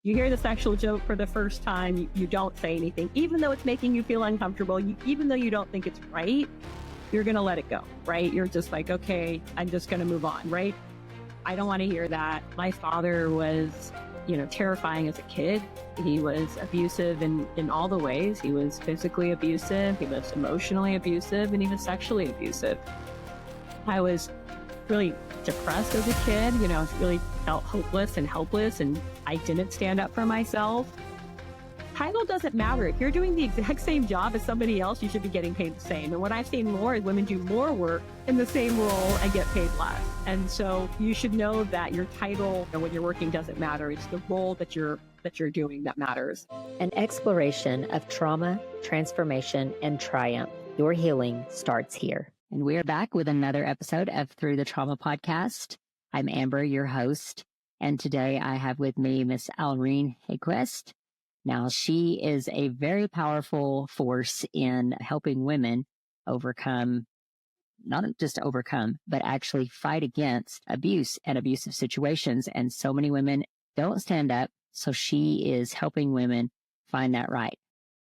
You hear the sexual joke for the first time, you don't say anything, even though it's making you feel uncomfortable, even though you don't think it's right, you're going to let it go, right? You're just like, okay, I'm just going to move on, right? I don't want to hear that. My father was, terrifying as a kid. He was abusive in all the ways. He was physically abusive, he was emotionally abusive, and he was sexually abusive. I was really depressed as a kid, really felt hopeless and helpless, and I didn't stand up for myself. Title doesn't matter. If you're doing the exact same job as somebody else, you should be getting paid the same. And what I've seen more is women do more work in the same role and get paid less. And so you should know that your title when you're working doesn't matter. It's the role that you're doing that matters. An exploration of trauma, transformation, and triumph. Your healing starts here. And we are back with another episode of Through the Trauma podcast. I'm Amber, your host. And today I have with me Miss Alreen Haeggquist. Now, she is a very powerful force in helping women overcome, not just overcome, but actually fight against abuse and abusive situations. And so many women don't stand up. So she is helping women find that right.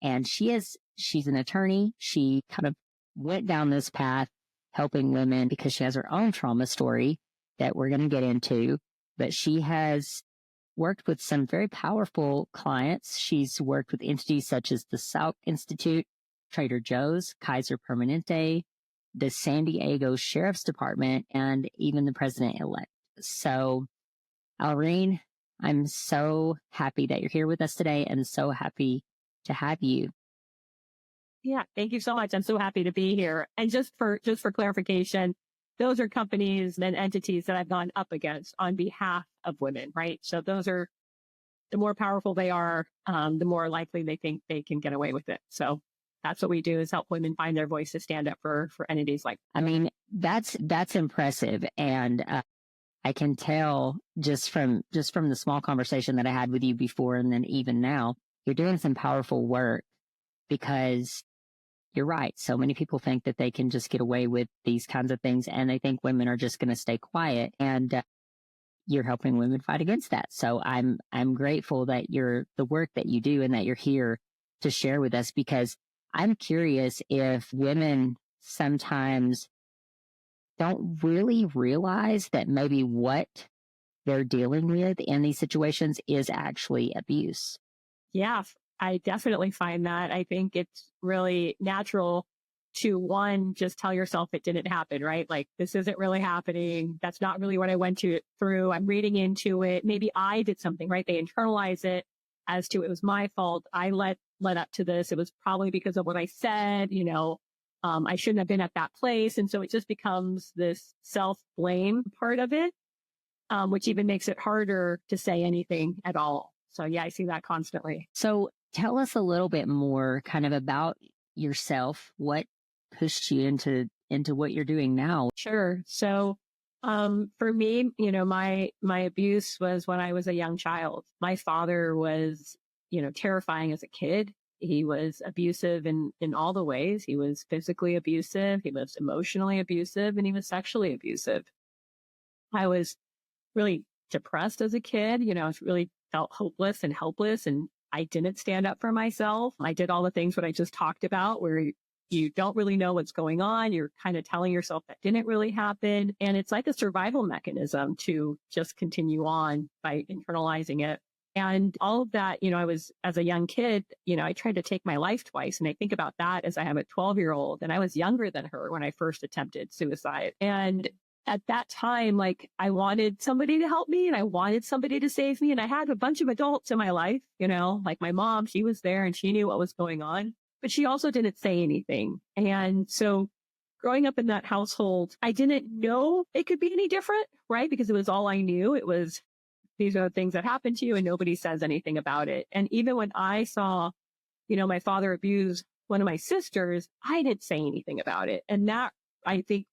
And she's an attorney. She kind of went down this path helping women because she has her own trauma story that we're going to get into. But she has worked with some very powerful clients. She's worked with entities such as the Salk Institute, Trader Joe's, Kaiser Permanente, the San Diego Sheriff's Department, and even the president-elect. So, Alreen, I'm so happy that you're here with us today and so happy to have you. Yeah, thank you so much. I'm so happy to be here. And just for clarification, those are companies and entities that I've gone up against on behalf of women, right? So those are, the more powerful they are, the more likely they think they can get away with it. So that's what we do, is help women find their voice to stand up for entities like that. I mean, that's impressive. And I can tell just from the small conversation that I had with you before and then even now, you're doing some powerful work, because you're right. So many people think that they can just get away with these kinds of things, and they think women are just going to stay quiet, and you're helping women fight against that. So I'm grateful that the work that you do and that you're here to share with us, because I'm curious if women sometimes don't really realize that maybe what they're dealing with in these situations is actually abuse. Yeah, I definitely find that. I think it's really natural to, one, just tell yourself it didn't happen, right? Like, this isn't really happening. That's not really what I went through. I'm reading into it. Maybe I did something, right? They internalize it as to, it was my fault. I led up to this. It was probably because of what I said, I shouldn't have been at that place. And so it just becomes this self-blame part of it, which even makes it harder to say anything at all. So yeah, I see that constantly. So tell us a little bit more kind of about yourself. What pushed you into what you're doing now? Sure. So, for me, my abuse was when I was a young child. My father was, terrifying as a kid. He was abusive in all the ways. He was physically abusive, he was emotionally abusive, and he was sexually abusive. I was really depressed as a kid. I really felt hopeless and helpless, and I didn't stand up for myself. I did all the things what I just talked about, where you don't really know what's going on. You're kind of telling yourself that didn't really happen. And it's like a survival mechanism to just continue on by internalizing it. And all of that, I was, as a young kid, I tried to take my life twice. And I think about that as I have a 12-year-old, and I was younger than her when I first attempted suicide. And at that time, like, I wanted somebody to help me and I wanted somebody to save me. And I had a bunch of adults in my life, like my mom, she was there and she knew what was going on, but she also didn't say anything. And so growing up in that household, I didn't know it could be any different, right? Because it was all I knew. It was, these are the things that happen to you and nobody says anything about it. And even when I saw, my father abuse one of my sisters, I didn't say anything about it. And that, I think,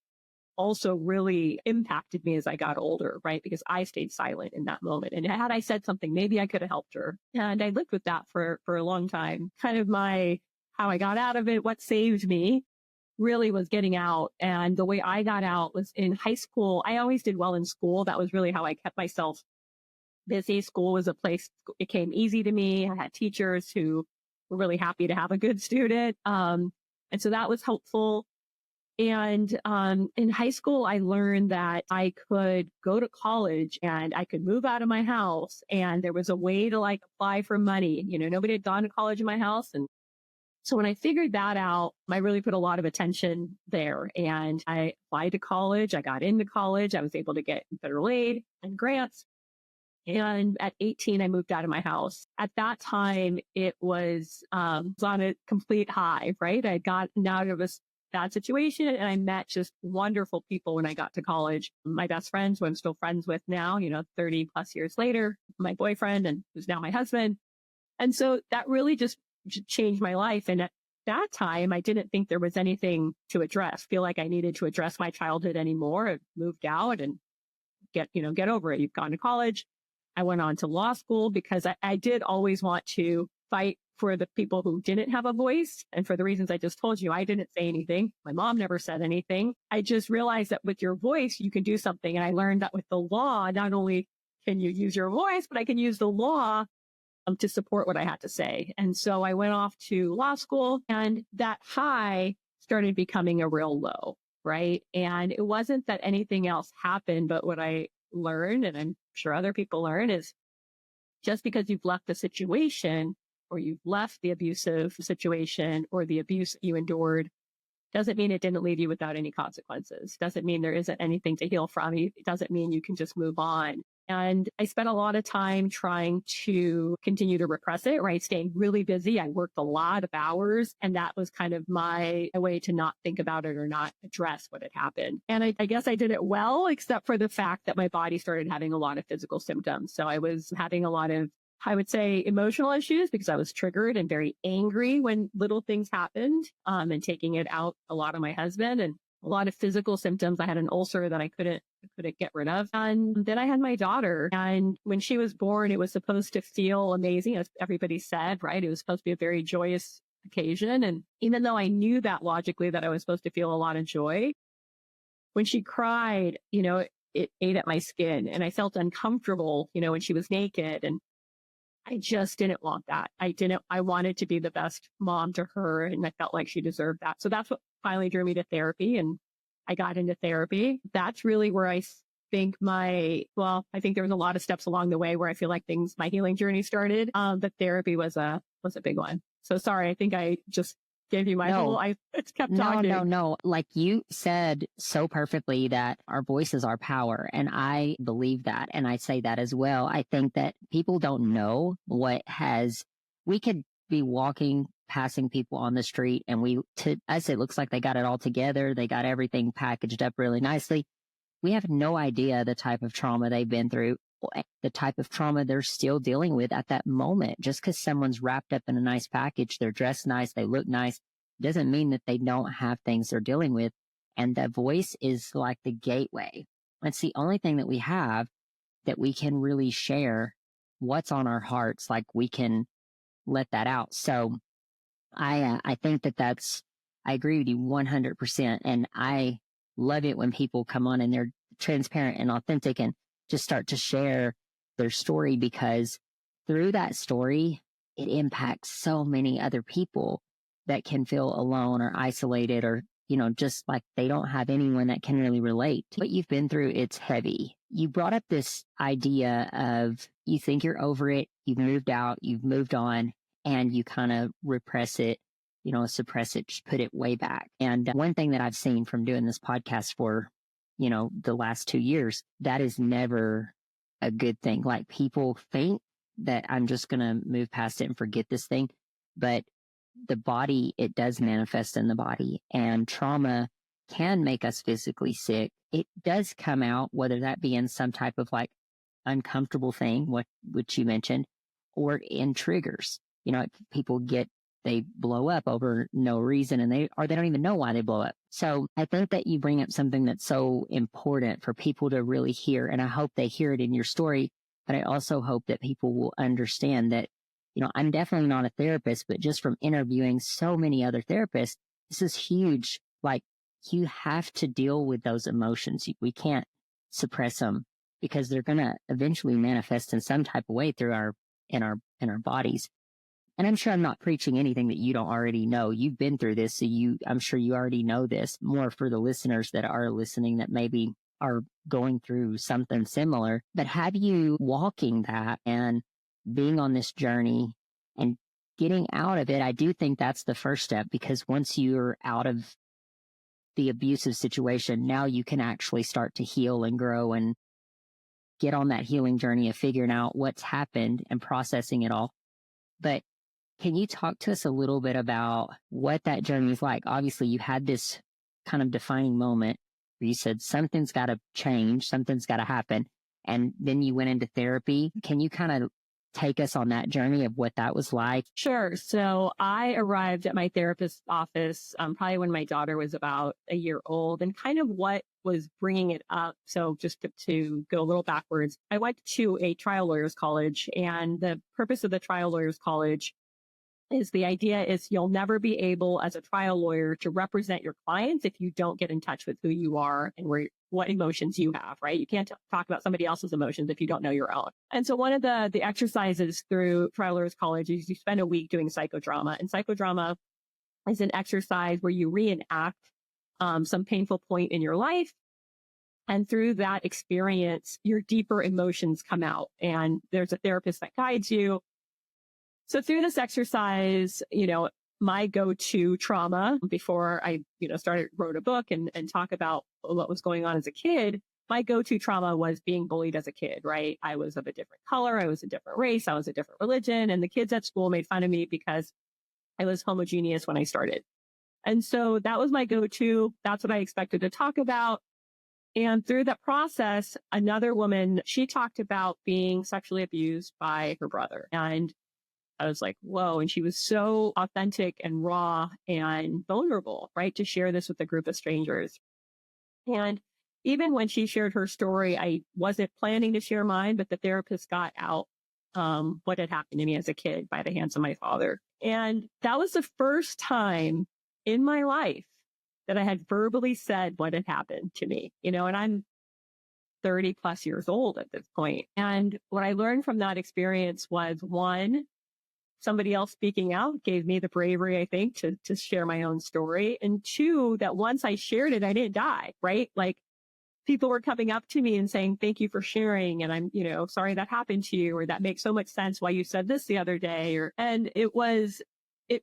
also really impacted me as I got older, right? Because I stayed silent in that moment. And had I said something, maybe I could have helped her. And I lived with that for a long time. Kind of how I got out of it, what saved me really was getting out. And the way I got out was in high school. I always did well in school. That was really how I kept myself busy. School was a place, it came easy to me. I had teachers who were really happy to have a good student. And so that was helpful. And in high school, I learned that I could go to college and I could move out of my house. And there was a way to like apply for money. You know, nobody had gone to college in my house. And so when I figured that out, I really put a lot of attention there. And I applied to college. I got into college. I was able to get federal aid and grants. And at 18, I moved out of my house. At that time, it was on a complete high, right? I got out of a bad situation and I met just wonderful people when I got to college. My best friends, who I'm still friends with now, 30 plus years later, my boyfriend and who's now my husband. And so that really just changed my life. And at that time, I didn't think there was anything to address, feel like I needed to address my childhood anymore. I moved out and get over it. You've gone to college. I went on to law school because I did always want to fight for the people who didn't have a voice. And for the reasons I just told you, I didn't say anything. My mom never said anything. I just realized that with your voice, you can do something. And I learned that with the law, not only can you use your voice, but I can use the law to support what I had to say. And so I went off to law school and that high started becoming a real low, right? And it wasn't that anything else happened, but what I learned, and I'm sure other people learn, is just because you've left the situation or you've left the abusive situation or the abuse that you endured doesn't mean it didn't leave you without any consequences. Doesn't mean there isn't anything to heal from. It doesn't mean you can just move on. And I spent a lot of time trying to continue to repress it, right? Staying really busy. I worked a lot of hours and that was kind of my way to not think about it or not address what had happened. And I guess I did it well, except for the fact that my body started having a lot of physical symptoms. So I was having a lot of, I would say, emotional issues because I was triggered and very angry when little things happened, and taking it out a lot on my husband, and a lot of physical symptoms. I had an ulcer that I couldn't get rid of. And then I had my daughter. And when she was born, it was supposed to feel amazing, as everybody said, right? It was supposed to be a very joyous occasion. And even though I knew that logically that I was supposed to feel a lot of joy, when she cried, it ate at my skin and I felt uncomfortable, when she was naked. And I just didn't want that. I wanted to be the best mom to her and I felt like she deserved that. So that's what finally drew me to therapy and I got into therapy. That's really where I think I think there was a lot of steps along the way where I feel like my healing journey started. But therapy was a big one. So sorry, I think I just gave you my I kept talking. No. Like you said so perfectly that our voice is our power. And I believe that. And I say that as well. I think that people don't know we could be walking, passing people on the street and to us, it looks like they got it all together. They got everything packaged up really nicely. We have no idea the type of trauma they've been through, the type of trauma they're still dealing with at that moment. Just because someone's wrapped up in a nice package, they're dressed nice, they look nice, doesn't mean that they don't have things they're dealing with. And the voice is like the gateway. It's the only thing that we have that we can really share what's on our hearts. Like we can let that out. So I think I agree with you 100%. And I love it when people come on and they're transparent and authentic and just start to share their story, because through that story, it impacts so many other people that can feel alone or isolated or, just like they don't have anyone that can really relate. What you've been through, it's heavy. You brought up this idea of you think you're over it, you've moved out, you've moved on, and you kind of repress it, suppress it, just put it way back. And one thing that I've seen from doing this podcast for, the last 2 years, that is never a good thing. Like people think that I'm just going to move past it and forget this thing. But the body, it does manifest in the body, and trauma can make us physically sick. It does come out, whether that be in some type of like uncomfortable thing, which you mentioned, or in triggers. People they blow up over no reason and they don't even know why they blow up. So I think that you bring up something that's so important for people to really hear. And I hope they hear it in your story, but I also hope that people will understand that, I'm definitely not a therapist, but just from interviewing so many other therapists, this is huge. Like you have to deal with those emotions. We can't suppress them because they're going to eventually manifest in some type of way through our bodies. And I'm sure I'm not preaching anything that you don't already know. You've been through this, so I'm sure you already know this. More for the listeners that are listening that maybe are going through something similar. But have you walking that and being on this journey and getting out of it? I do think that's the first step, because once you're out of the abusive situation, now you can actually start to heal and grow and get on that healing journey of figuring out what's happened and processing it all. But can you talk to us a little bit about what that journey was like? Obviously, you had this kind of defining moment where you said something's got to change, something's got to happen, and then you went into therapy. Can you kind of take us on that journey of what that was like? Sure. So I arrived at my therapist's office probably when my daughter was about a year old, and kind of what was bringing it up. So just to go a little backwards, I went to a trial lawyers college, and the purpose of the trial lawyers college is the idea is you'll never be able as a trial lawyer to represent your clients if you don't get in touch with who you are and what emotions you have, right? You can't talk about somebody else's emotions if you don't know your own. And so one of the exercises through trial lawyers college is you spend a week doing psychodrama, and psychodrama is an exercise where you reenact some painful point in your life. And through that experience, your deeper emotions come out, and there's a therapist that guides you. So through this exercise, my go-to trauma before I, wrote a book and talk about what was going on as a kid, my go-to trauma was being bullied as a kid, right? I was of a different color. I was a different race. I was a different religion. And the kids at school made fun of me because I was homogeneous when I started. And so that was my go-to. That's what I expected to talk about. And through that process, another woman, she talked about being sexually abused by her brother. And I was like, whoa. And she was so authentic and raw and vulnerable, right? To share this with a group of strangers. And even when she shared her story, I wasn't planning to share mine, but the therapist got out what had happened to me as a kid by the hands of my father. And that was the first time in my life that I had verbally said what had happened to me, and I'm 30 plus years old at this point. And what I learned from that experience was, one, somebody else speaking out gave me the bravery, I think, to share my own story. And two, that once I shared it, I didn't die, right? Like people were coming up to me and saying, thank you for sharing. And I'm, sorry that happened to you, or that makes so much sense why you said this the other day. And it was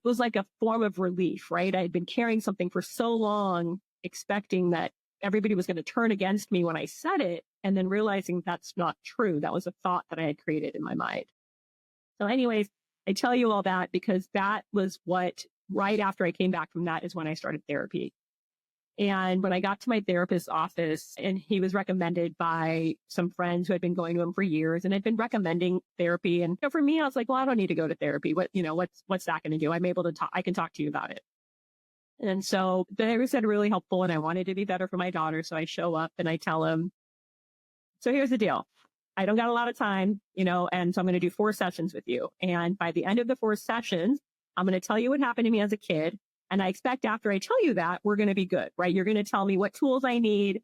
like a form of relief, right? I had been carrying something for so long, expecting that everybody was going to turn against me when I said it, and then realizing that's not true. That was a thought that I had created in my mind. So anyways, I tell you all that because that was what, right after I came back from that is when I started therapy. And when I got to my therapist's office, and he was recommended by some friends who had been going to him for years and had been recommending therapy. And for me, I was like, well, I don't need to go to therapy. What's that going to do? I'm able to talk. I can talk to you about it. And so the therapist said really helpful, and I wanted to be better for my daughter. So I show up and I tell him, so here's the deal. I don't got a lot of time, and so I'm going to do 4 sessions with you. And by the end of the 4 sessions, I'm going to tell you what happened to me as a kid. And I expect after I tell you that, we're going to be good, right? You're going to tell me what tools I need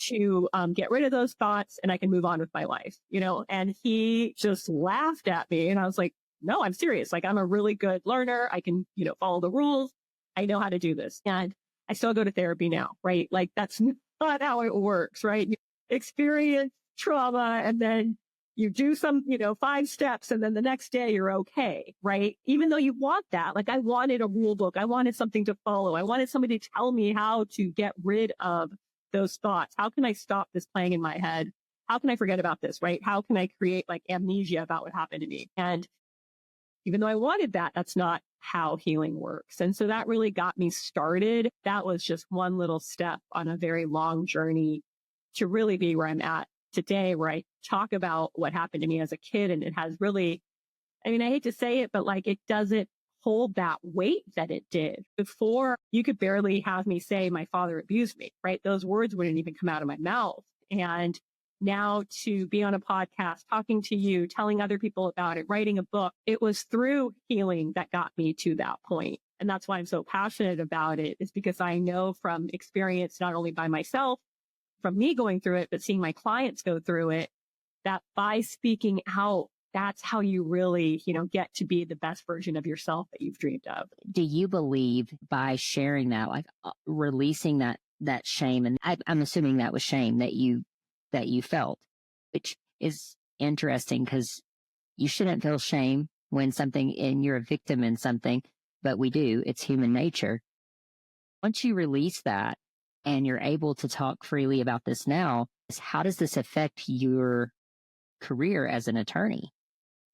to get rid of those thoughts, and I can move on with my life, and he just laughed at me. And I was like, no, I'm serious. Like, I'm a really good learner. I can, follow the rules. I know how to do this. And I still go to therapy now, right? Like, that's not how it works, right? You experience trauma, and then you do some, 5 steps, and then the next day you're okay, right? Even though you want that, like I wanted a rule book. I wanted something to follow. I wanted somebody to tell me how to get rid of those thoughts. How can I stop this playing in my head? How can I forget about this, right? How can I create like amnesia about what happened to me? And even though I wanted that, that's not how healing works. And so that really got me started. That was just one little step on a very long journey to really be where I'm at today, where I talk about what happened to me as a kid. And it has really, I hate to say it, but like it doesn't hold that weight that it did. Before, you could barely have me say my father abused me, right? Those words wouldn't even come out of my mouth. And now to be on a podcast, talking to you, telling other people about it, writing a book, it was through healing that got me to that point. And that's why I'm so passionate about it, is because I know from experience, not only by myself, from me going through it, but seeing my clients go through it, that by speaking out, that's how you really, get to be the best version of yourself that you've dreamed of. Do you believe by sharing that, like releasing that shame, and I'm assuming that was shame that you felt, which is interesting because you shouldn't feel shame when and you're a victim in something, but we do. It's human nature. Once you release that and you're able to talk freely about this now, how does this affect your career as an attorney?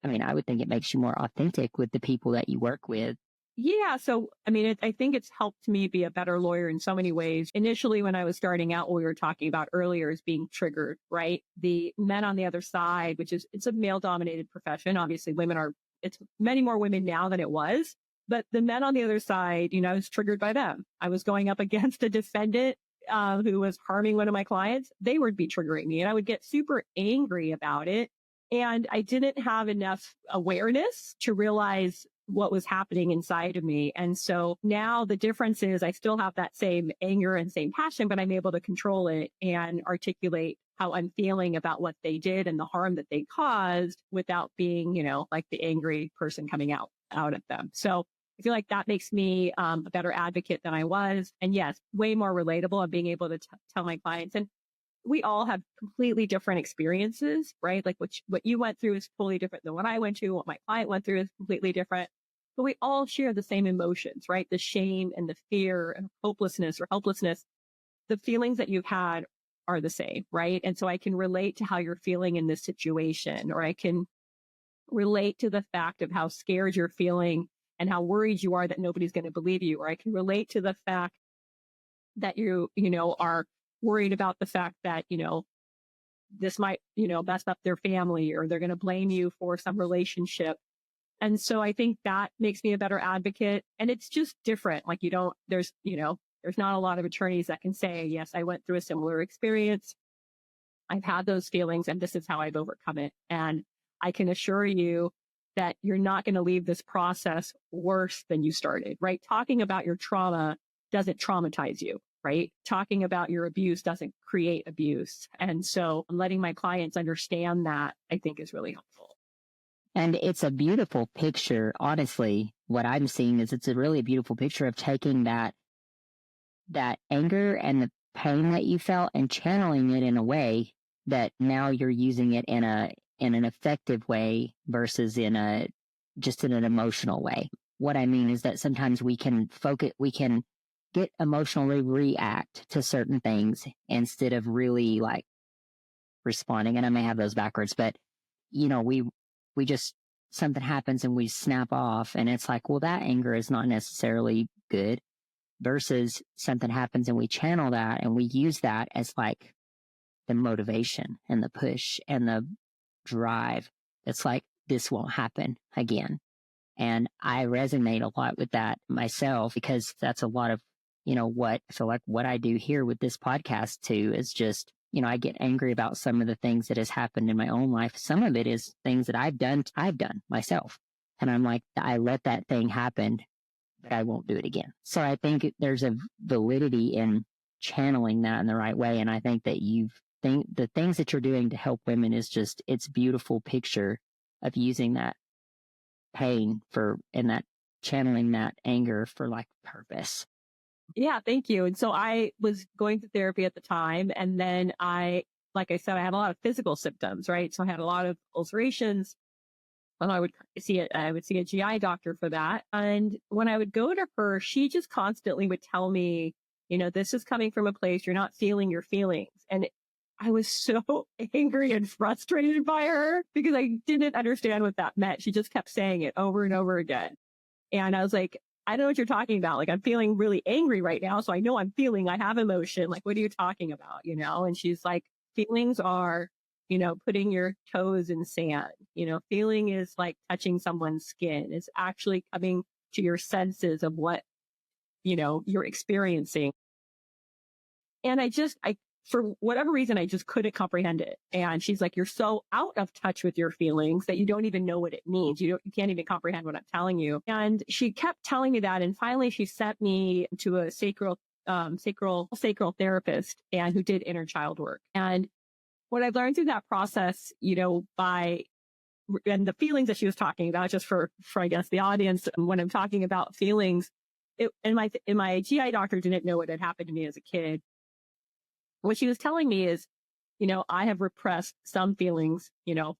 I mean, I would think it makes you more authentic with the people that you work with. Yeah. So, I mean, I think it's helped me be a better lawyer in so many ways. Initially, when I was starting out, what we were talking about earlier is being triggered, right? The men on the other side, it's a male dominated profession. Obviously, it's many more women now than it was. But the men on the other side, I was triggered by them. I was going up against a defendant who was harming one of my clients. They would be triggering me and I would get super angry about it. And I didn't have enough awareness to realize what was happening inside of me. And so now the difference is I still have that same anger and same passion, but I'm able to control it and articulate how I'm feeling about what they did and the harm that they caused without being, like the angry person coming out at them. So I feel like that makes me a better advocate than I was. And yes, way more relatable of being able to tell my clients. And we all have completely different experiences, right? Like what you went through is totally different than what I went to. What my client went through is completely different. But we all share the same emotions, right? The shame and the fear and hopelessness or helplessness. The feelings that you've had are the same, right? And so I can relate to how you're feeling in this situation, or I can relate to the fact of how scared you're feeling and how worried you are that nobody's going to believe you. Or I can relate to the fact that are worried about the fact that, this might, mess up their family or they're going to blame you for some relationship. And so I think that makes me a better advocate. And it's just different. Like there's not a lot of attorneys that can say, yes, I went through a similar experience. I've had those feelings and this is how I've overcome it. And I can assure you that you're not going to leave this process worse than you started, right? Talking about your trauma doesn't traumatize you, right? Talking about your abuse doesn't create abuse. And so letting my clients understand that, I think, is really helpful. And it's a beautiful picture. Honestly, what I'm seeing is it's a really beautiful picture of taking that anger and the pain that you felt and channeling it in a way that now you're using it in an effective way versus just in an emotional way. What I mean is that sometimes we can get emotionally react to certain things instead of really like responding. And I may have those backwards, but we just, something happens and we snap off and it's like, well, that anger is not necessarily good, versus something happens and we channel that and we use that as like the motivation and the push and the drive. It's like, this won't happen again. And I resonate a lot with that myself because that's a lot of, what I feel like what I do here with this podcast too is just, I get angry about some of the things that has happened in my own life. Some of it is things that I've done myself. And I'm like, I let that thing happen, but I won't do it again. So I think there's a validity in channeling that in the right way. And I think that the things that you're doing to help women is just, it's a beautiful picture of using that pain and that channeling that anger for like purpose. Yeah, thank you. And so I was going to therapy at the time. And then like I said, I had a lot of physical symptoms, right? So I had a lot of ulcerations. And I would see a GI doctor for that. And when I would go to her, she just constantly would tell me, this is coming from a place you're not feeling your feelings. And I was so angry and frustrated by her because I didn't understand what that meant. She just kept saying it over and over again. And I was like, I know what you're talking about. Like, I'm feeling really angry right now. So I know I have emotion. Like, what are you talking about? And she's like, feelings are, putting your toes in sand. Feeling is like touching someone's skin. It's actually coming to your senses of what, you're experiencing. And for whatever reason, I just couldn't comprehend it. And she's like, you're so out of touch with your feelings that you don't even know what it means. You can't even comprehend what I'm telling you. And she kept telling me that. And finally, she sent me to a sacral therapist and who did inner child work. And what I've learned through that process, and the feelings that she was talking about, just for I guess the audience, when I'm talking about feelings, and my GI doctor didn't know what had happened to me as a kid. What she was telling me is, I have repressed some feelings,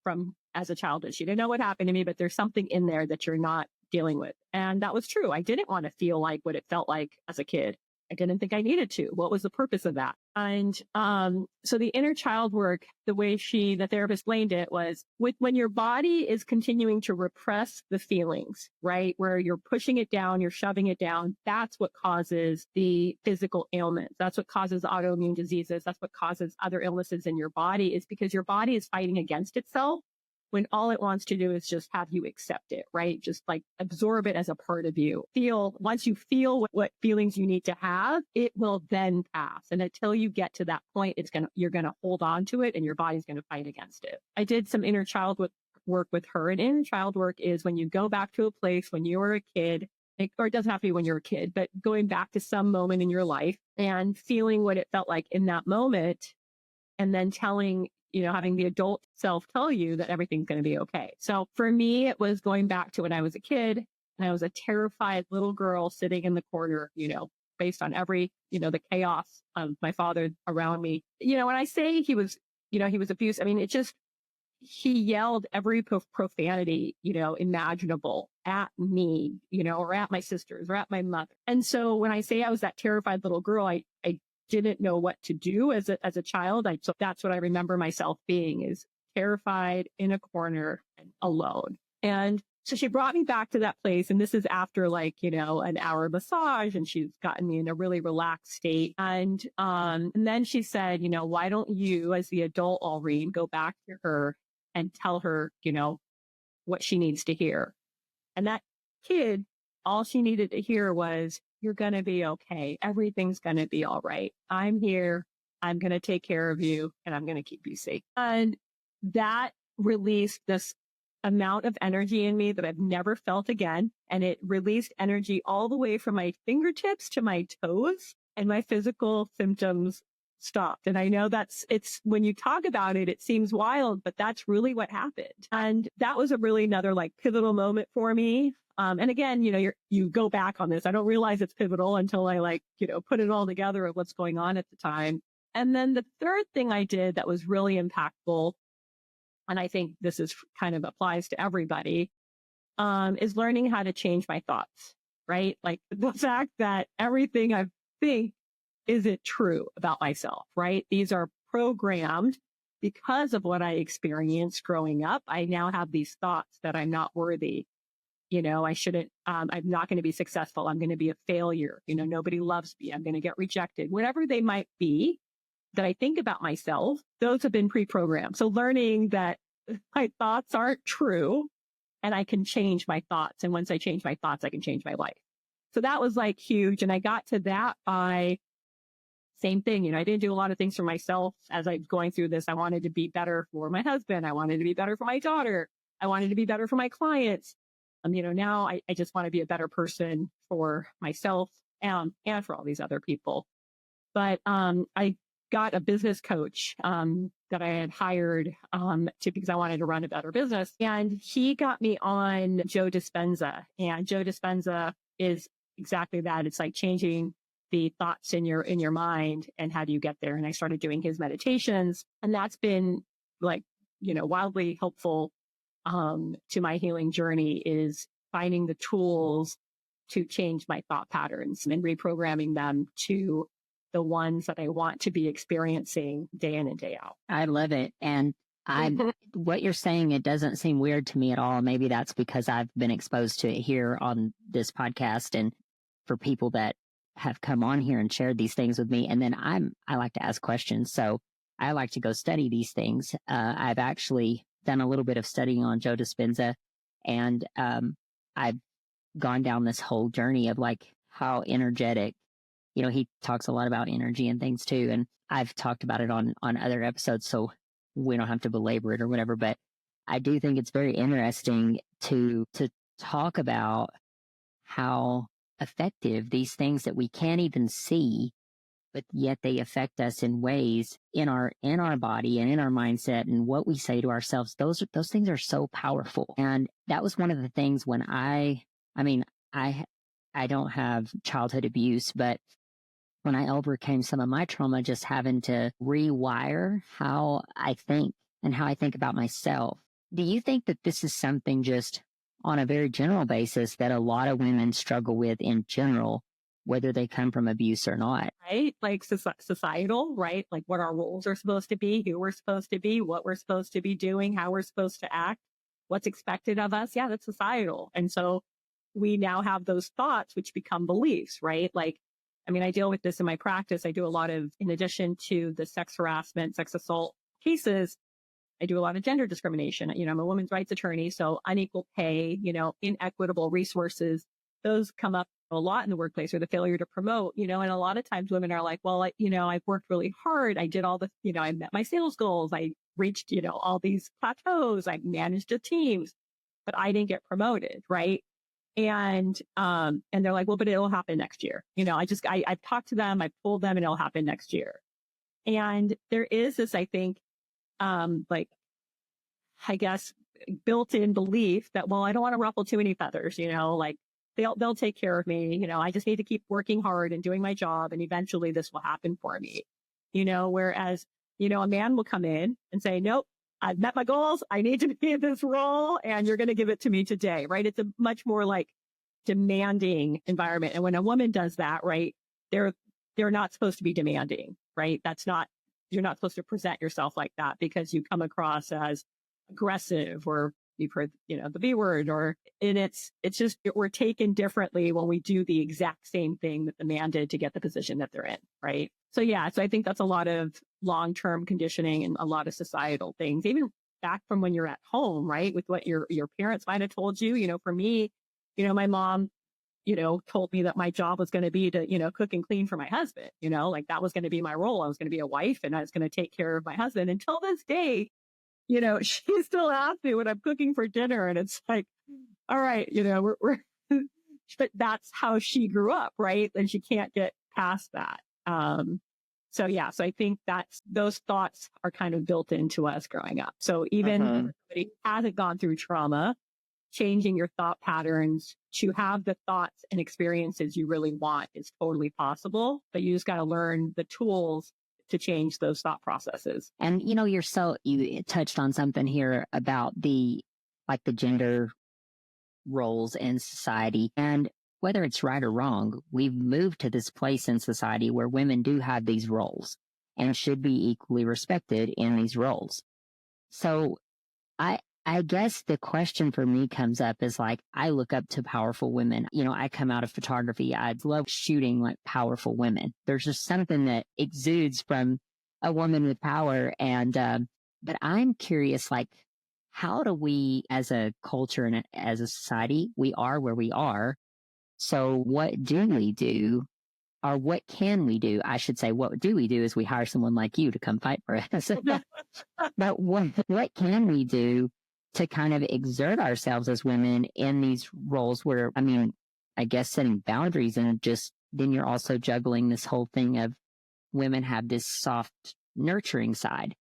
from as a child. She didn't know what happened to me, but there's something in there that you're not dealing with. And that was true. I didn't want to feel like what it felt like as a kid. I didn't think I needed to. What was the purpose of that? And so the inner child work, the way the therapist explained it was when your body is continuing to repress the feelings, right? Where you're pushing it down, you're shoving it down. That's what causes the physical ailments. That's what causes autoimmune diseases. That's what causes other illnesses in your body, is because your body is fighting against itself, when all it wants to do is just have you accept it, right? Just like absorb it as a part of you. Once you feel what feelings you need to have, it will then pass. And until you get to that point, you're going to hold on to it and your body's going to fight against it. I did some inner child work with her, and inner child work is when you go back to a place when you were a kid, or it doesn't have to be when you're a kid, but going back to some moment in your life and feeling what it felt like in that moment, and then having the adult self tell you that everything's going to be okay. So for me, it was going back to when I was a kid and I was a terrified little girl sitting in the corner, based on the chaos of my father around me. When I say he was abused, I mean, he yelled every profanity, imaginable at me, or at my sisters or at my mother. And so when I say I was that terrified little girl, I didn't know what to do as a child. So that's what I remember myself being, is terrified in a corner and alone. And so she brought me back to that place. And this is after an hour massage, and she's gotten me in a really relaxed state. And then she said, why don't you, as the adult Alreen, go back to her and tell her, what she needs to hear. And that kid, all she needed to hear was, you're going to be okay. Everything's going to be all right. I'm here. I'm going to take care of you, and I'm going to keep you safe. And that released this amount of energy in me that I've never felt again. And it released energy all the way from my fingertips to my toes, and my physical symptoms stopped. And I know it's when you talk about it, it seems wild, but that's really what happened. And that was another pivotal moment for me. And again, you go back on this. I don't realize it's pivotal until I put it all together of what's going on at the time. And then the third thing I did that was really impactful, and I think this is kind of applies to everybody, is learning how to change my thoughts, right? Like the fact that everything I think isn't true about myself, right? These are programmed because of what I experienced growing up. I now have these thoughts that I'm not worthy. I shouldn't, I'm not going to be successful. I'm going to be a failure. Nobody loves me. I'm going to get rejected. Whatever they might be that I think about myself, those have been pre-programmed. So learning that my thoughts aren't true and I can change my thoughts. And once I change my thoughts, I can change my life. So that was huge. And I got to that by same thing. I didn't do a lot of things for myself as I was going through this. I wanted to be better for my husband. I wanted to be better for my daughter. I wanted to be better for my clients. Now I just want to be a better person for myself and for all these other people. But I got a business coach that I had hired because I wanted to run a better business. And he got me on Joe Dispenza. And Joe Dispenza is exactly that. It's like changing the thoughts in your mind, and how do you get there? And I started doing his meditations, and that's been wildly helpful to my healing journey, is finding the tools to change my thought patterns and reprogramming them to the ones that I want to be experiencing day in and day out. I love it. And what you're saying, it doesn't seem weird to me at all. Maybe that's because I've been exposed to it here on this podcast, and for people that have come on here and shared these things with me. And then I like to ask questions. So I like to go study these things. I've actually done a little bit of studying on Joe Dispenza, and I've gone down this whole journey of how energetic, he talks a lot about energy and things too. And I've talked about it on other episodes, so we don't have to belabor it or whatever. But I do think it's very interesting to talk about how effective these things that we can't even see but yet they affect us in ways in our body and in our mindset and what we say to ourselves. Those things are so powerful. And that was one of the things when I mean, I don't have childhood abuse, but when I overcame some of my trauma, just having to rewire how I think and how I think about myself. Do you think that this is something just on a very general basis that a lot of women struggle with in general, whether they come from abuse or not? Right? Like societal, right? Like what our roles are supposed to be, who we're supposed to be, what we're supposed to be doing, how we're supposed to act, what's expected of us. Yeah, that's societal. And so we now have those thoughts, which become beliefs, right? Like, I mean, I deal with this in my practice. I do a lot of, in addition to the sex harassment, sex assault cases, I do a lot of gender discrimination. You know, I'm a women's rights attorney, so unequal pay, you know, inequitable resources, those come up a lot in the workplace, or the failure to promote, you know, and a lot of times women are like, well, you know, I've worked really hard. I did all the, you know, I met my sales goals. I reached, you know, all these plateaus. I managed the teams, but I didn't get promoted. Right. And they're like, well, but it'll happen next year. You know, I've talked to them, I've told them, and it'll happen next year. And there is this, I think, like, I guess, built-in belief that, well, I don't want to ruffle too many feathers, you know, like they'll take care of me. You know, I just need to keep working hard and doing my job, and eventually this will happen for me, you know, whereas, you know, a man will come in and say, nope, I've met my goals. I need to be in this role, and you're going to give it to me today. Right. It's a much more like demanding environment. And when a woman does that, right, they're not supposed to be demanding, right? You're not supposed to present yourself like that, because you come across as aggressive, or you've heard, you know, the B word, and it's just, we're taken differently when we do the exact same thing that the man did to get the position that they're in. Right. So yeah, so I think that's a lot of long-term conditioning and a lot of societal things, even back from when you're at home, right? With what your parents might have told you. You know, for me, you know, my mom, you know, told me that my job was going to be to, you know, cook and clean for my husband, you know, like that was going to be my role. I was going to be a wife, and I was going to take care of my husband. Until this day, you know, she still asks me when I'm cooking for dinner, and it's like, all right, you know, we're but that's how she grew up, right? And she can't get past that. So yeah, so I think those thoughts are kind of built into us growing up. So even for somebody who hasn't gone through trauma, changing your thought patterns to have the thoughts and experiences you really want is totally possible, but you just got to learn the tools to change those thought processes. And, you know, you touched on something here about the gender roles in society, and whether it's right or wrong, we've moved to this place in society where women do have these roles and should be equally respected in these roles. So I guess the question for me comes up is like, I look up to powerful women. You know, I come out of photography. I love shooting like powerful women. There's just something that exudes from a woman with power. And, but I'm curious, like, how do we as a culture and as a society, we are where we are. So what do we do? Or what can we do? I should say, what do we do is we hire someone like you to come fight for us. But what can we do to kind of exert ourselves as women in these roles where, I mean, I guess setting boundaries, and just then you're also juggling this whole thing of women have this soft, nurturing side.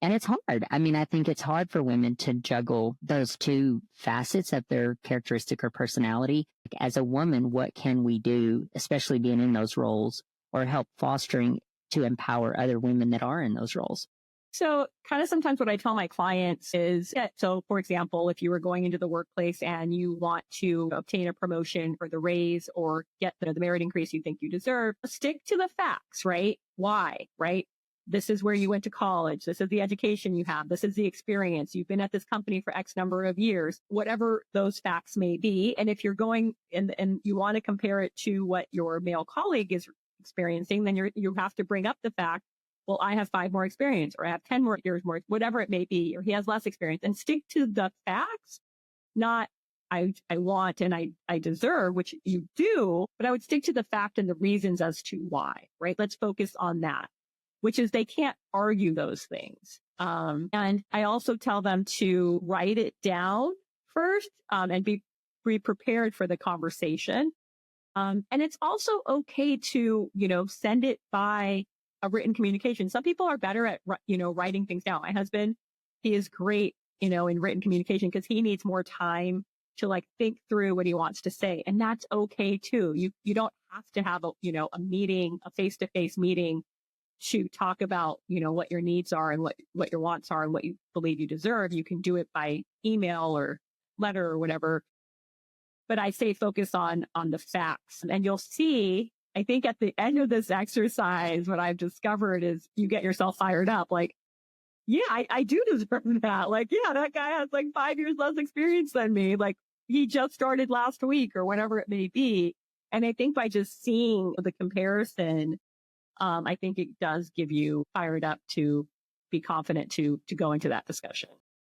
And it's hard. I mean, I think it's hard for women to juggle those two facets of their characteristic or personality. As a woman, what can we do, especially being in those roles, or help fostering to empower other women that are in those roles? So kind of sometimes what I tell my clients is, so for example, if you were going into the workplace and you want to obtain a promotion or the raise or get the merit increase you think you deserve, stick to the facts, right? Why, right? This is where you went to college. This is the education you have. This is the experience. You've been at this company for X number of years, whatever those facts may be. And if you're going and you want to compare it to what your male colleague is experiencing, then you have to bring up the fact, well, I have 5 more experience, or I have 10 more years more, whatever it may be, or he has less experience, and stick to the facts, not I want and I deserve, which you do, but I would stick to the fact and the reasons as to why, right? Let's focus on that, which is they can't argue those things. And I also tell them to write it down first, and be prepared for the conversation. And it's also okay to, send it by a written communication. Some people are better at, writing things down. My husband, he is great, in written communication because he needs more time to like think through what he wants to say. And that's okay too. You don't have to have a meeting, a face-to-face meeting to talk about, what your needs are and what your wants are and what you believe you deserve. You can do it by email or letter or whatever. But I say focus on the facts. And you'll see, I think at the end of this exercise, what I've discovered is you get yourself fired up. Like, yeah, I do deserve that. Like, yeah, that guy has like 5 years less experience than me. Like he just started last week or whatever it may be. And I think by just seeing the comparison, I think it does give you fired up to be confident to go into that discussion.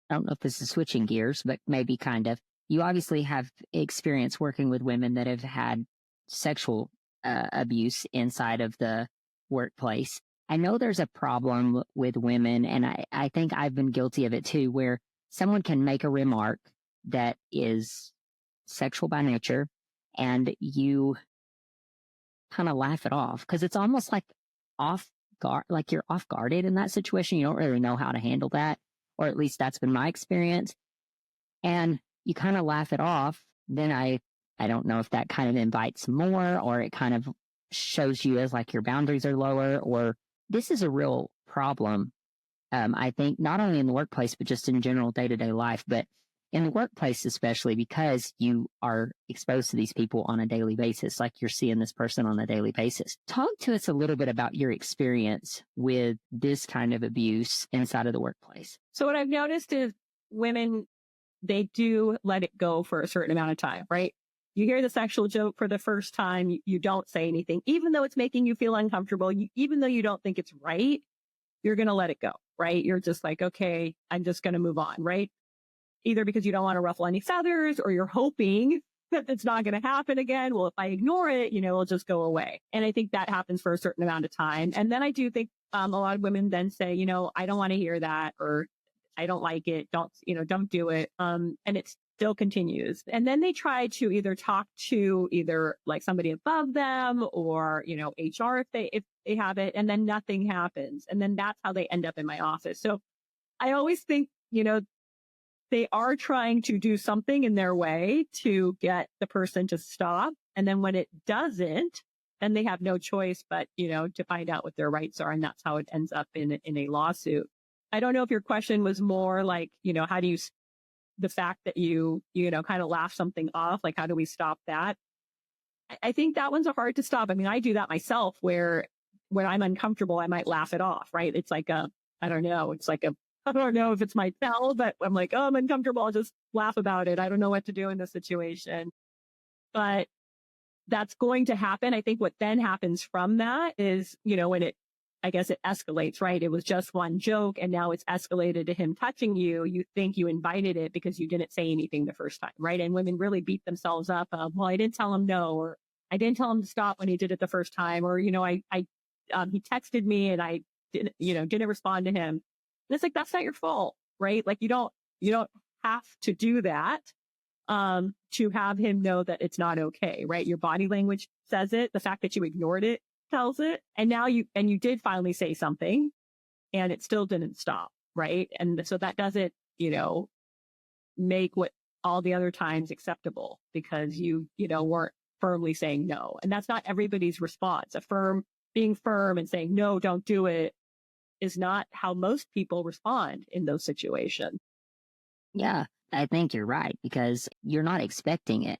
I don't know if this is switching gears, but maybe kind of. You obviously have experience working with women that have had sexual abuse inside of the workplace. I know there's a problem with women, and I think I've been guilty of it too, where someone can make a remark that is sexual by nature, and you kind of laugh it off because it's almost like off guard, like you're off guarded in that situation. You don't really know how to handle that, or at least that's been my experience. And you kind of laugh it off. Then I don't know if that kind of invites more, or it kind of shows you as like your boundaries are lower, or this is a real problem. I think not only in the workplace, but just in general day-to-day life, but in the workplace, especially because you are exposed to these people on a daily basis, like you're seeing this person on a daily basis. Talk to us a little bit about your experience with this kind of abuse inside of the workplace. So what I've noticed is women, they do let it go for a certain amount of time, right? You hear the sexual joke for the first time, you don't say anything, even though it's making you feel uncomfortable, even though you don't think it's right, you're going to let it go, right? You're just like, okay, I'm just going to move on, right? Either because you don't want to ruffle any feathers or you're hoping that it's not going to happen again. Well, if I ignore it, it'll just go away. And I think that happens for a certain amount of time. And then I do think a lot of women then say, I don't want to hear that, or I don't like it. Don't do it. And it still continues. And then they try to either talk to either like somebody above them or, HR if they have it, and then nothing happens. And then that's how they end up in my office. So I always think, they are trying to do something in their way to get the person to stop. And then when it doesn't, then they have no choice but, to find out what their rights are. And that's how it ends up in a lawsuit. I don't know if your question was more like, how do you, the fact that you kind of laugh something off, like, how do we stop that? I think that one's hard to stop. I mean, I do that myself where when I'm uncomfortable, I might laugh it off, right? It's like I don't know if it's my tell, but I'm like, oh, I'm uncomfortable. I'll just laugh about it. I don't know what to do in this situation. But that's going to happen. I think what then happens from that is, when I guess it escalates, right? It was just one joke and now it's escalated to him touching you. You think you invited it because you didn't say anything the first time, right? And women really beat themselves up. Well, I didn't tell him no, or I didn't tell him to stop when he did it the first time, or, he texted me and I didn't respond to him. And it's like, that's not your fault, right? Like you don't have to do that, to have him know that it's not okay, right? Your body language says it. The fact that you ignored it tells it. And now you did finally say something and it still didn't stop, right? And so that doesn't, make what all the other times acceptable because you weren't firmly saying no. And that's not everybody's response. Being firm and saying, no, don't do it is not how most people respond in those situations. Yeah, I think you're right because you're not expecting it.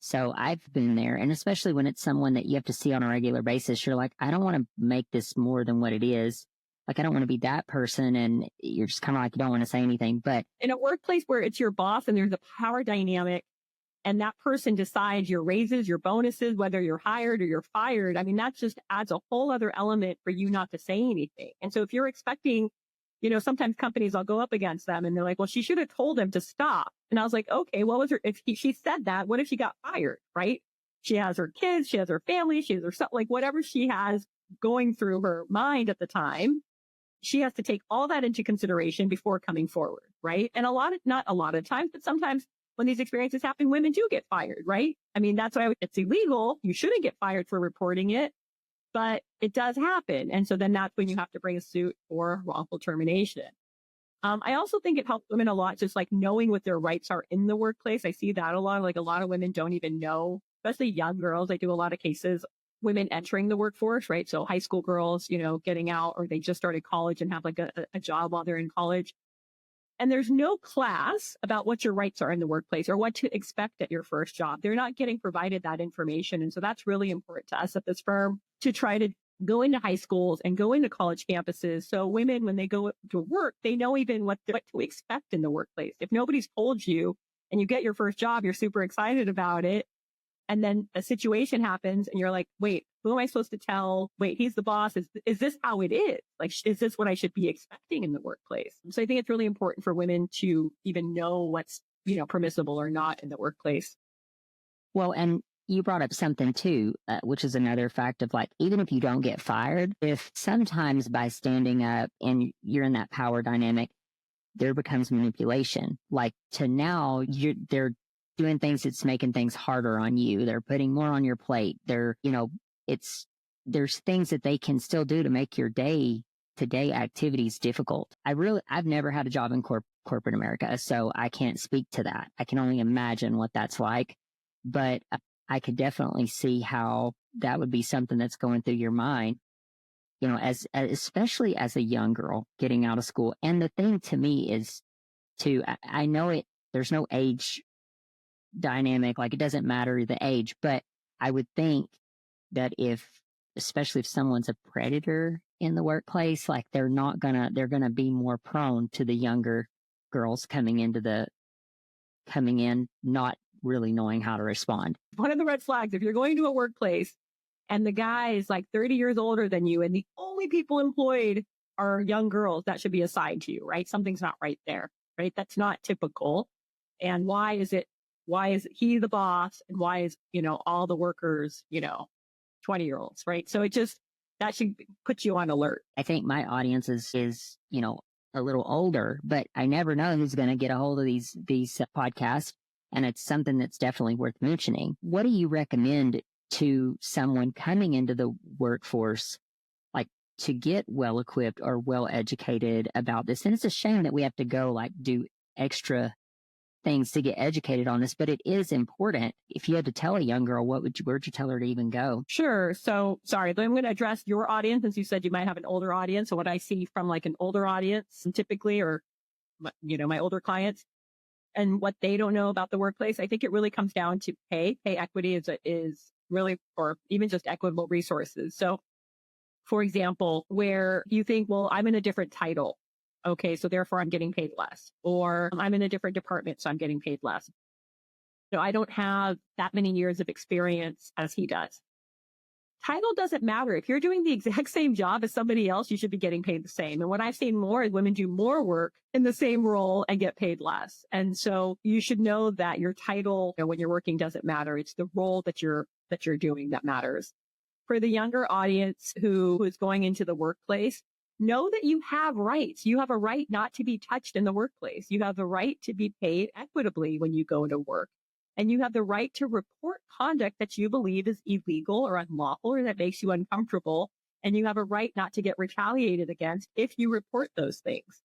So I've been there, and especially when it's someone that you have to see on a regular basis, you're like, I don't want to make this more than what it is. Like, I don't want to be that person, and you're just kind of like, you don't want to say anything. But in a workplace where it's your boss and there's a power dynamic, and that person decides your raises, your bonuses, whether you're hired or you're fired, I mean, that just adds a whole other element for you not to say anything. And so if you're expecting, sometimes companies, I'll go up against them and they're like, well, she should have told him to stop. And I was like, okay, what was she said that, what if she got fired, right? She has her kids, she has her family, she has her son, like whatever she has going through her mind at the time, she has to take all that into consideration before coming forward, right? And not a lot of times, but sometimes when these experiences happen, women do get fired, right? I mean, that's why it's illegal. You shouldn't get fired for reporting it, but it does happen. And so then that's when you have to bring a suit for wrongful termination. I also think it helps women a lot, just like knowing what their rights are in the workplace. I see that a lot. Like a lot of women don't even know, especially young girls. I do a lot of cases, women entering the workforce, right? So high school girls, getting out, or they just started college and have like a job while they're in college. And there's no class about what your rights are in the workplace or what to expect at your first job. They're not getting provided that information. And so that's really important to us at this firm to try to go into high schools and go into college campuses. So women, when they go to work, they know even what to expect in the workplace. If nobody's told you and you get your first job, you're super excited about it. And then a situation happens and you're like, wait, who am I supposed to tell? Wait, he's the boss. Is this how it is? Like, is this what I should be expecting in the workplace? So I think it's really important for women to even know what's, permissible or not in the workplace. Well, and you brought up something too, which is another fact of like, even if you don't get fired, if sometimes by standing up and you're in that power dynamic, there becomes manipulation. Like to now they're doing things that's making things harder on you. They're putting more on your plate. There's things that they can still do to make your day-to-day activities difficult. I've never had a job in corporate America, so I can't speak to that. I can only imagine what that's like, but I could definitely see how that would be something that's going through your mind, especially as a young girl getting out of school. And the thing to me is I know there's no age dynamic, like it doesn't matter the age, but I would think that especially if someone's a predator in the workplace, like they're gonna be more prone to the younger girls coming in not really knowing how to respond. One of the red flags, if you're going to a workplace and the guy is like 30 years older than you and the only people employed are young girls, that should be assigned to you, right? Something's not right there, right? That's not typical. And why is he the boss? And why is, all the workers, 20-year-olds, right? So that should put you on alert. I think my audience is a little older, but I never know who's going to get a hold of these podcasts. And it's something that's definitely worth mentioning. What do you recommend to someone coming into the workforce, like to get well equipped or well educated about this? And it's a shame that we have to go like do extra things to get educated on this, but it is important. If you had to tell a young girl, where'd you tell her to even go? Sure. So sorry, I'm going to address your audience since you said you might have an older audience. So what I see from like an older audience typically, or, my older clients and what they don't know about the workplace, I think it really comes down to pay equity is really, or even just equitable resources. So for example, where you think, well, I'm in a different title. Okay, so therefore I'm getting paid less, or I'm in a different department, so I'm getting paid less. So I don't have that many years of experience as he does. Title doesn't matter. If you're doing the exact same job as somebody else, you should be getting paid the same. And what I've seen more is women do more work in the same role and get paid less. And so you should know that your title, when you're working, doesn't matter. It's the role that you're doing that matters. For the younger audience who is going into the workplace, know that you have rights. You have a right not to be touched in the workplace. You have the right to be paid equitably when you go to work. And you have the right to report conduct that you believe is illegal or unlawful or that makes you uncomfortable. And you have a right not to get retaliated against if you report those things.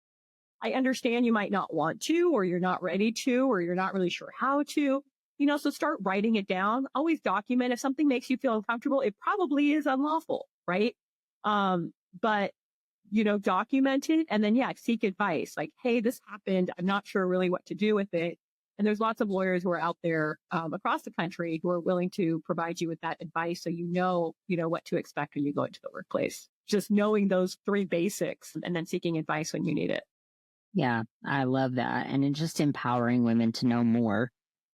I understand you might not want to, or you're not ready to, or you're not really sure how to, so start writing it down. Always document. If something makes you feel uncomfortable, it probably is unlawful, right? But document it and then, seek advice. Like, hey, this happened. I'm not sure really what to do with it. And there's lots of lawyers who are out there across the country who are willing to provide you with that advice. So, what to expect when you go into the workplace. Just knowing those three basics and then seeking advice when you need it. Yeah, I love that. And it's just empowering women to know more,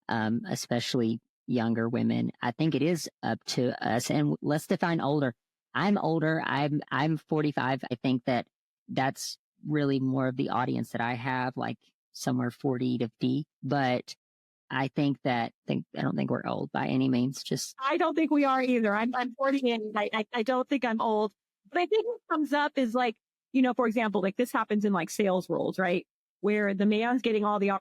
especially younger women. I think it is up to us. And let's define older. I'm older. I'm 45. I think that's really more of the audience that I have, like somewhere 40 to 50. But I I don't think we're old by any means. I don't think we are either. I'm 40 and I don't think I'm old. But I think what comes up is like, for example, like this happens in like sales roles, right? Where the man's getting all the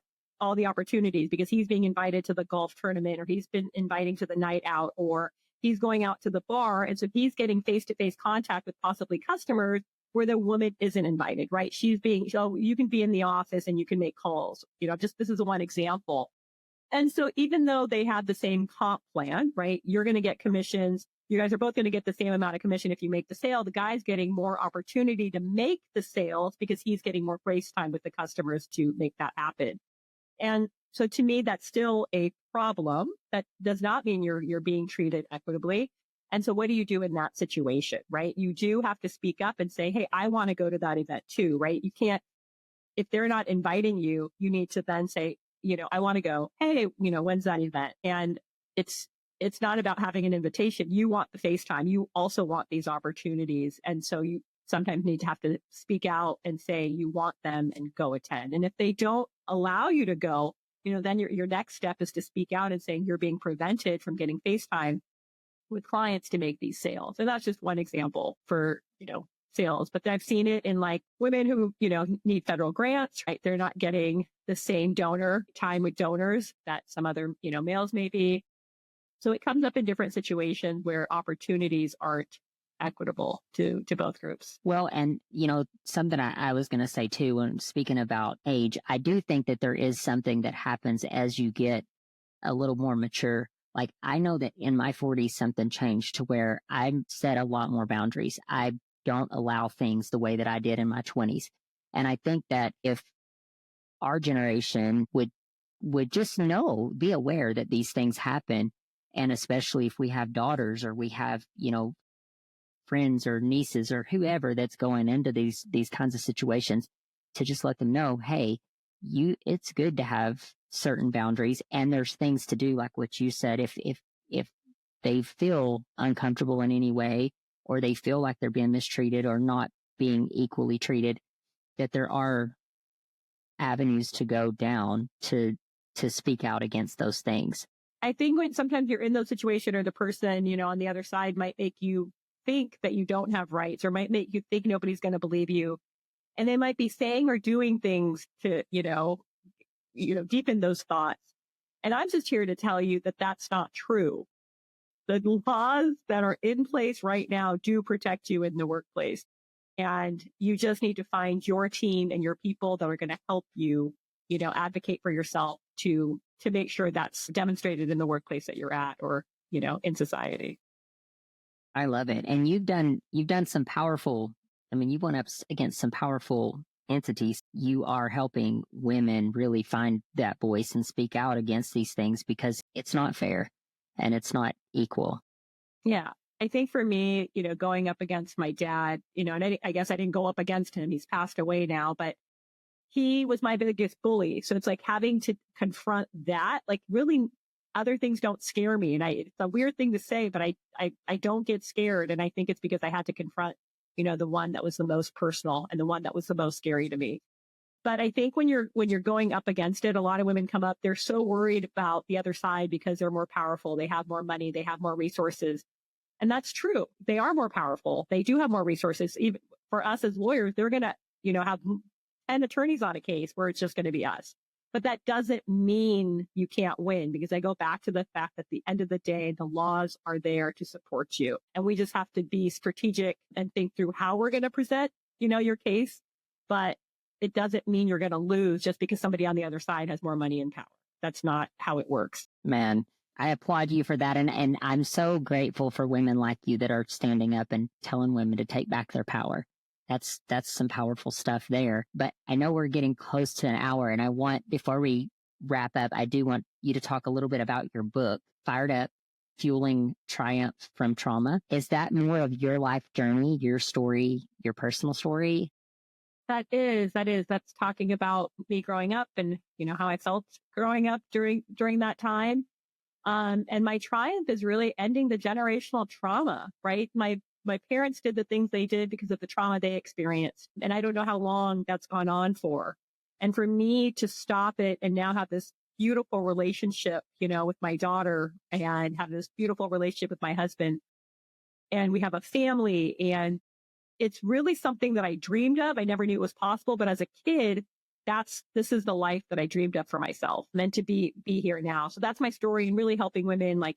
all the opportunities because he's being invited to the golf tournament, or he's been inviting to the night out, or he's going out to the bar. And so he's getting face-to-face contact with possibly customers where the woman isn't invited, right? So you can be in the office and you can make calls, this is one example. And so even though they have the same comp plan, right, you're going to get commissions. You guys are both going to get the same amount of commission if you make the sale. The guy's getting more opportunity to make the sales because he's getting more face time with the customers to make that happen. And so to me, that's still a problem. That does not mean you're being treated equitably. And so what do you do in that situation, right? You do have to speak up and say, hey, I want to go to that event too, right? You can't, if they're not inviting you, you need to then say, I want to go. Hey, when's that event? And it's not about having an invitation. You want the FaceTime. You also want these opportunities. And so you sometimes need to have to speak out and say you want them and go attend. And if they don't allow you to go, then your next step is to speak out and saying you're being prevented from getting FaceTime with clients to make these sales. And that's just one example for, sales. But I've seen it in like women who, need federal grants, right? They're not getting the same donor time with donors that some other, males may be. So it comes up in different situations where opportunities aren't equitable to both groups. Well, and, something I was going to say too, when speaking about age, I do think that there is something that happens as you get a little more mature. Like I know that in my 40s, something changed to where I set a lot more boundaries. I don't allow things the way that I did in my 20s. And I think that if our generation would just be aware that these things happen, and especially if we have daughters or we have, friends or nieces or whoever that's going into these kinds of situations, to just let them know, hey, it's good to have certain boundaries, and there's things to do like what you said. If they feel uncomfortable in any way, or they feel like they're being mistreated or not being equally treated, that there are avenues to go down to speak out against those things. I think when sometimes you're in those situations, or the person, on the other side might make you think that you don't have rights, or might make you think nobody's going to believe you. And they might be saying or doing things to, deepen those thoughts. And I'm just here to tell you that that's not true. The laws that are in place right now do protect you in the workplace. And you just need to find your team and your people that are going to help you, advocate for yourself to make sure that's demonstrated in the workplace that you're at, or, in society. I love it. And you've done some powerful, you've went up against some powerful entities. You are helping women really find that voice and speak out against these things, because it's not fair and it's not equal. Yeah. I think for me, going up against my dad, and I guess I didn't go up against him. He's passed away now, but he was my biggest bully. So it's like having to confront that, like really other things don't scare me. And it's a weird thing to say, but I don't get scared. And I think it's because I had to confront, the one that was the most personal and the one that was the most scary to me. But I think when you're going up against it, a lot of women come up, they're so worried about the other side because they're more powerful. They have more money. They have more resources. And that's true. They are more powerful. They do have more resources. Even for us as lawyers, they're going to, have 10 attorneys on a case where it's just going to be us. But that doesn't mean you can't win, because I go back to the fact that at the end of the day, the laws are there to support you. And we just have to be strategic and think through how we're going to present, your case. But it doesn't mean you're going to lose just because somebody on the other side has more money and power. That's not how it works. Man, I applaud you for that. And I'm so grateful for women like you that are standing up and telling women to take back their power. That's some powerful stuff there. But I know we're getting close to an hour, and before we wrap up, I do want you to talk a little bit about your book, Fired Up, Fueling Triumph from Trauma. Is that more of your life journey, your story, your personal story? That's talking about me growing up and, how I felt growing up during that time. And my triumph is really ending the generational trauma, right? My parents did the things they did because of the trauma they experienced. And I don't know how long that's gone on for. And for me to stop it and now have this beautiful relationship, with my daughter, and have this beautiful relationship with my husband, and we have a family, and it's really something that I dreamed of. I never knew it was possible. But as a kid, this is the life that I dreamed of for myself, meant to be here now. So that's my story, and really helping women, like,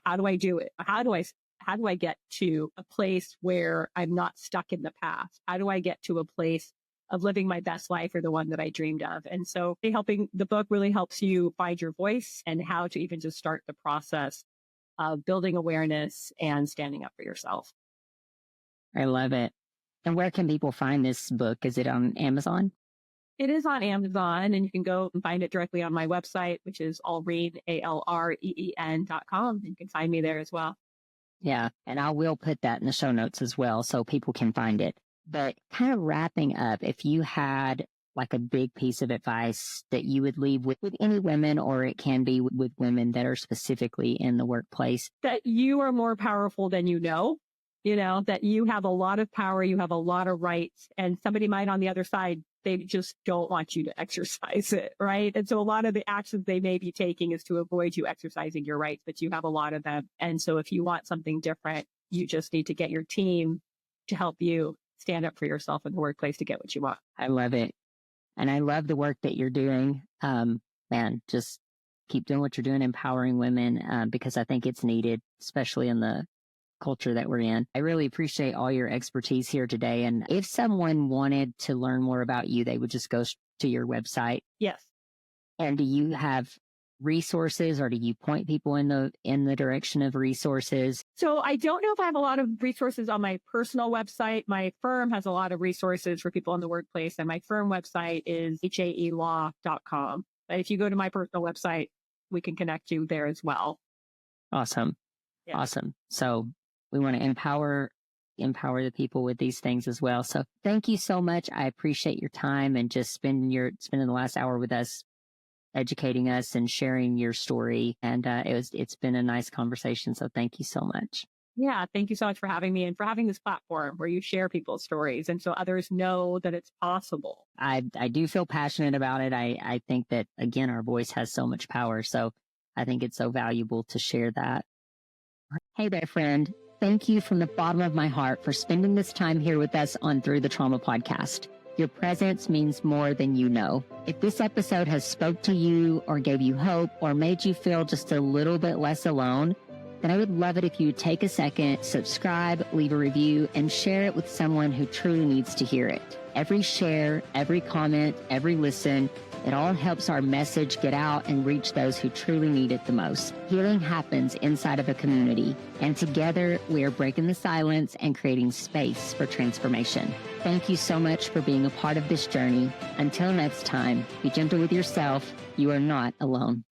how do I do it? How do I get to a place where I'm not stuck in the past? How do I get to a place of living my best life, or the one that I dreamed of? And so the book really helps you find your voice and how to even just start the process of building awareness and standing up for yourself. I love it. And where can people find this book? Is it on Amazon? It is on Amazon, and you can go and find it directly on my website, which is Alreen, ALREEN.com. You can find me there as well. Yeah. And I will put that in the show notes as well, so people can find it. But kind of wrapping up, if you had like a big piece of advice that you would leave with any women, or it can be with women that are specifically in the workplace. That you are more powerful than that you have a lot of power, you have a lot of rights, and somebody might on the other side, they just don't want you to exercise it, right? And so a lot of the actions they may be taking is to avoid you exercising your rights, but you have a lot of them. And so if you want something different, you just need to get your team to help you stand up for yourself in the workplace to get what you want. I love it. And I love the work that you're doing. Man, just keep doing what you're doing, empowering women, because I think it's needed, especially in the culture that we're in. I really appreciate all your expertise here today. And if someone wanted to learn more about you, they would just go to your website. Yes. And do you have resources, or do you point people in the direction of resources? So I don't know if I have a lot of resources on my personal website. My firm has a lot of resources for people in the workplace, and my firm website is haelaw.com. But if you go to my personal website, we can connect you there as well. Awesome. Yeah. Awesome. So we want to empower the people with these things as well. So thank you so much. I appreciate your time and just spending the last hour with us, educating us and sharing your story. And it's been a nice conversation. So thank you so much. Yeah, thank you so much for having me and for having this platform where you share people's stories, and so others know that it's possible. I do feel passionate about it. I think that, again, our voice has so much power. So I think it's so valuable to share that. Hey there, friend. Thank you from the bottom of my heart for spending this time here with us on Through the Trauma podcast. Your presence means more than you know. If this episode has spoke to you or gave you hope or made you feel just a little bit less alone, then I would love it if you would take a second, subscribe, leave a review, and share it with someone who truly needs to hear it. Every share, every comment, every listen, it all helps our message get out and reach those who truly need it the most. Healing happens inside of a community, and together we are breaking the silence and creating space for transformation. Thank you so much for being a part of this journey. Until next time, be gentle with yourself. You are not alone.